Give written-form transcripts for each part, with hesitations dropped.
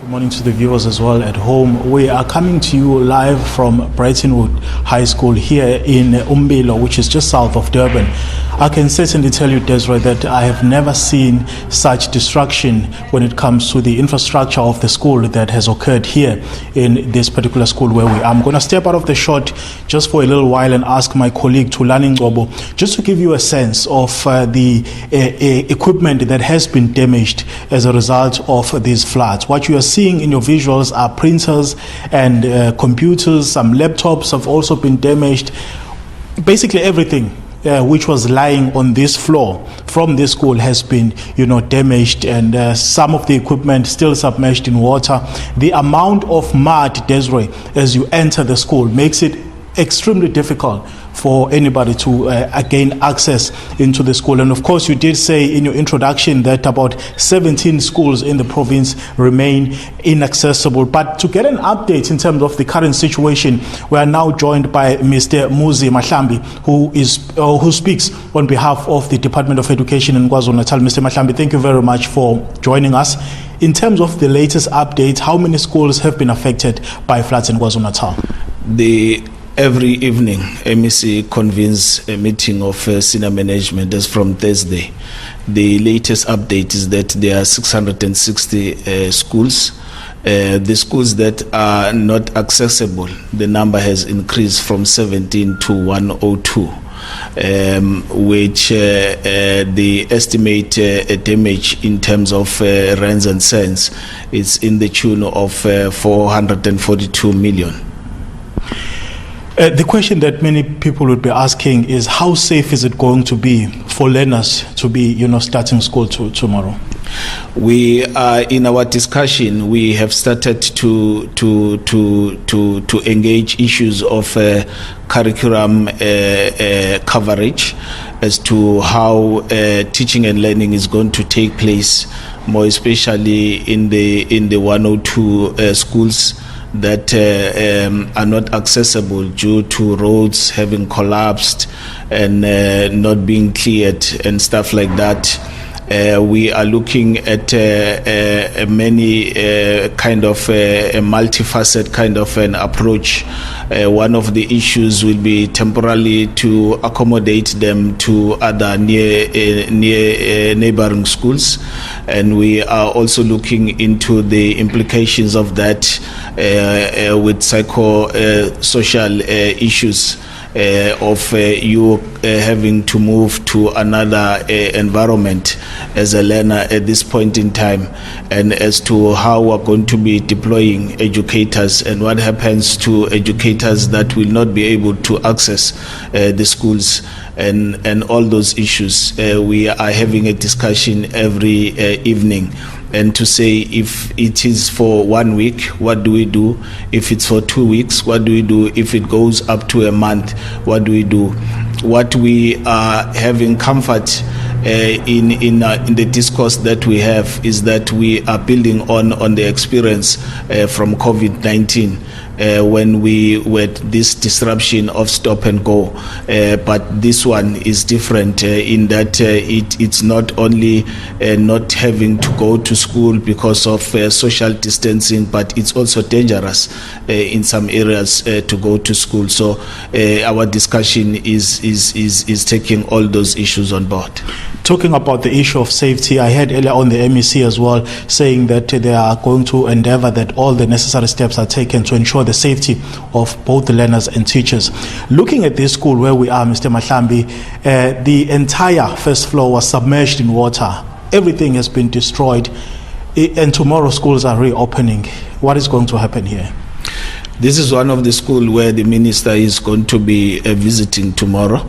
Good morning to the viewers as well at home. We are coming to you live from Brightonwood High School here in Umbilo, which is just south of Durban. I can certainly tell you, Desiree, that I have never seen such destruction when it comes to the infrastructure of the school that has occurred here in this particular school where we are. I'm going to step out of the shot just for a little while and ask my colleague Tulani Ngcobo just to give you a sense of the equipment that has been damaged as a result of these floods. What you are seeing in your visuals are printers and computers. Some laptops have also been damaged. Basically everything which was lying on this floor from this school has been, damaged, and some of the equipment still submerged in water. The amount of mud, Desiree, as you enter the school makes it extremely difficult for anybody to gain access into the school. And of course, you did say in your introduction that about 17 schools in the province remain inaccessible. But to get an update in terms of the current situation, we are now joined by Mr. Simphiwe Makhanya, who speaks on behalf of the Department of Education in KwaZulu-Natal. Mr. Makhanya, thank you very much for joining us. In terms of the latest update, how many schools have been affected by floods in KwaZulu-Natal? Every evening, MEC convenes a meeting of senior management as from Thursday. The latest update is that there are 660 schools. The schools that are not accessible, the number has increased from 17 to 102, which the estimate damage in terms of rands and cents is in the tune of 442 million. The question that many people would be asking is how safe is it going to be for learners to be, starting school tomorrow? We are in our discussion. We have started to engage issues of curriculum coverage as to how teaching and learning is going to take place, more especially in the 102 schools that are not accessible due to roads having collapsed and not being cleared and stuff like that. We are looking at many kind of a multifaceted kind of an approach. One of the issues will be temporarily to accommodate them to other near neighboring schools, and we are also looking into the implications of that with psychosocial issues of you having to move to another environment as a learner at this point in time, and as to how we're going to be deploying educators and what happens to educators that will not be able to access the schools and all those issues. We are having a discussion every evening. And to say, if it is for 1 week, what do we do? If it's for 2 weeks, what do we do? If it goes up to a month, what do we do? What we are having comfort in the discourse that we have is that we are building on the experience from COVID-19. When we were this disruption of stop and go, but this one is different in that it's not only not having to go to school because of social distancing, but it's also dangerous in some areas to go to school. So our discussion is taking all those issues on board. Talking about the issue of safety, I heard earlier on the MEC as well saying that they are going to endeavor that all the necessary steps are taken to ensure the safety of both the learners and teachers. Looking at this school where we are, Mr. Makhanya, the entire first floor was submerged in water. Everything has been destroyed, and tomorrow schools are reopening. What is going to happen here? This is one of the schools where the minister is going to be visiting tomorrow.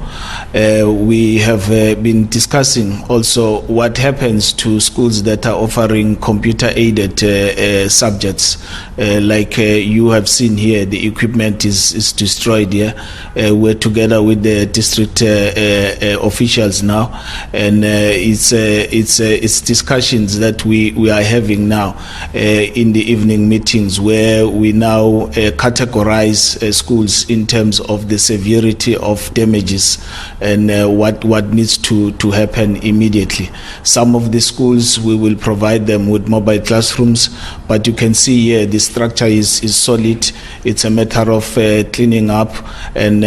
We have been discussing also what happens to schools that are offering computer-aided subjects. Like you have seen here, the equipment is destroyed here. We're together with the district officials now, and it's discussions that we are having now in the evening meetings, where we now categorize schools in terms of the severity of damages and what needs to happen immediately. Some of the schools we will provide them with mobile classrooms, but you can see here the structure is solid. It's a matter of cleaning up, and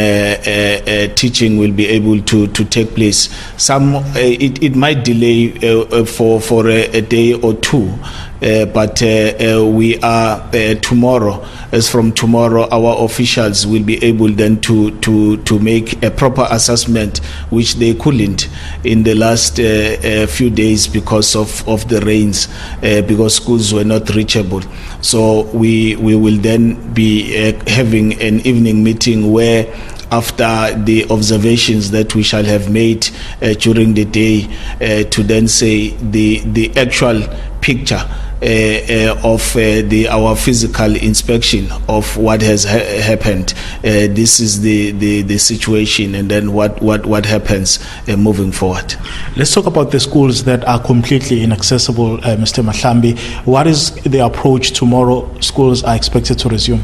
teaching will be able to take place. It might delay for a day or two, but we are tomorrow. As from tomorrow, our officials will be able then to make a proper assessment, which they couldn't in the last few days because of the rains, because schools were not reachable. So we will then be having an evening meeting where, after the observations that we shall have made during the day, to then say the actual picture of our physical inspection of what has happened. This is the situation, and then what happens moving forward. Let's talk about the schools that are completely inaccessible, Mr. Mahlambi. What is the approach tomorrow? Schools are expected to resume.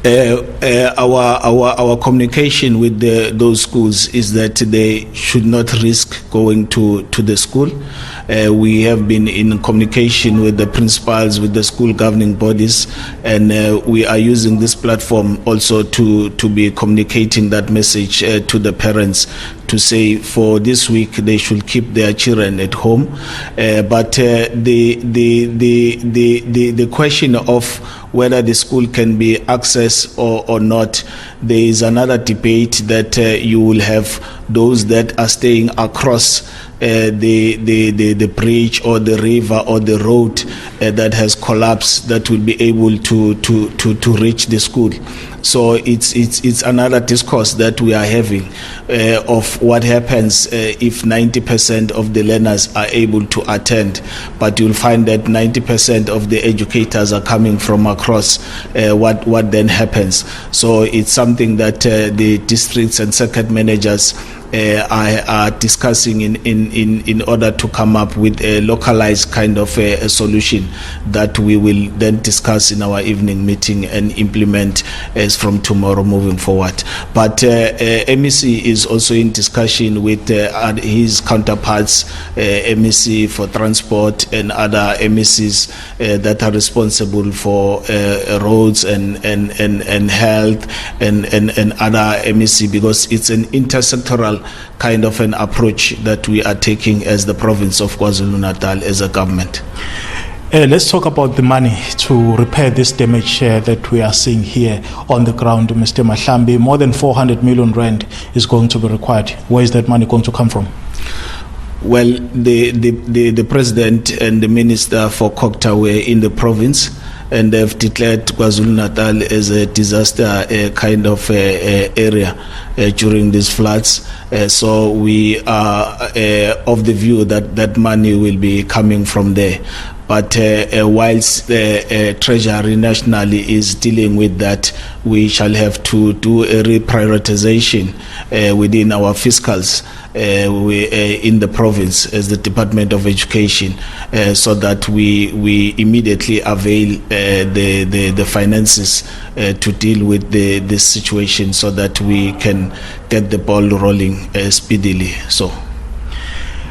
Our communication with those schools is that they should not risk going to the school. We have been in communication with the principals, with the school governing bodies, and we are using this platform also to be communicating that message to the parents, to say for this week they should keep their children at home. But the question of whether the school can be accessed or not, there is another debate that you will have those that are staying across the bridge or the river or the road that has collapsed, that will be able to reach the school. So it's another discourse that we are having of what happens if 90% of the learners are able to attend, but you'll find that 90% of the educators are coming from across. What then happens? So it's something that the districts and circuit managers are discussing in order to come up with a localized kind of a solution that we will then discuss in our evening meeting and implement as from tomorrow moving forward. But MEC is also in discussion with his counterparts, MEC for transport and other MECs that are responsible for roads and health and other MEC, because it's an intersectoral kind of an approach that we are taking as the province of KwaZulu-Natal as a government. Let's talk about the money to repair this damage that we are seeing here on the ground, Mr. Mahlambi. More than 400 million rand is going to be required. Where is that money going to come from? Well, the president and the minister for COGTA were in the province, and they've declared KwaZulu-Natal as a disaster kind of area during these floods. So we are of the view that that money will be coming from there. But whilst the Treasury nationally is dealing with that, we shall have to do a reprioritization within our fiscals in the province as the Department of Education, so that we immediately avail the finances to deal with this situation, so that we can get the ball rolling speedily. So,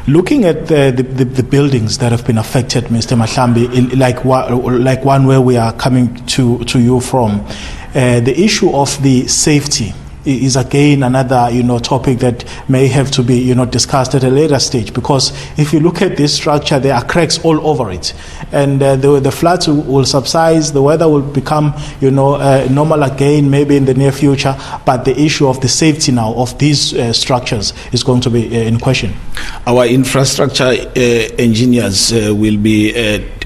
looking at the buildings that have been affected, Mr. Mahlambi, like one where we are coming to you from, the issue of the safety is again another topic that may have to be discussed at a later stage, because if you look at this structure, there are cracks all over it, and the floods will subside, the weather will become normal again maybe in the near future, but the issue of the safety now of these structures is going to be in question. Our infrastructure engineers will be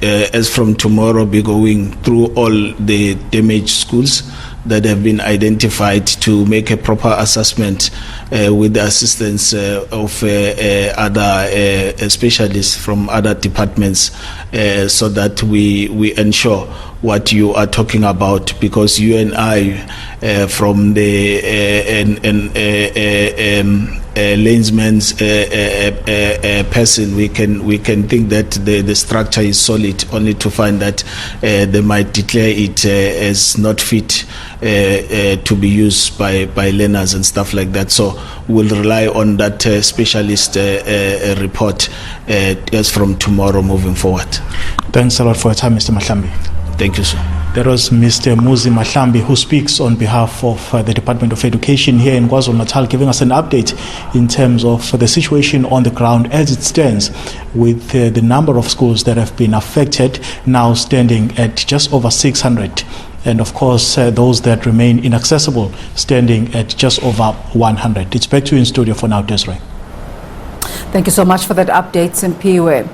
as from tomorrow be going through all the damaged schools that have been identified to make a proper assessment with the assistance of other specialists from other departments, so that we ensure what you are talking about, because you and I from the layman's person, we can think that the structure is solid, only to find that they might declare it as not fit to be used by learners and stuff like that. So we'll rely on that specialist report as from tomorrow moving forward. Thanks a lot for your time, Mr. Mahlambi. Thank you, sir. That was Mr. Muzi Mahlambi, who speaks on behalf of the Department of Education here in KwaZulu-Natal, giving us an update in terms of the situation on the ground as it stands, with the number of schools that have been affected now standing at just over 600. And of course, those that remain inaccessible standing at just over 100. It's back to you in studio for now, Desiree. Thank you so much for that update, Simphiwe.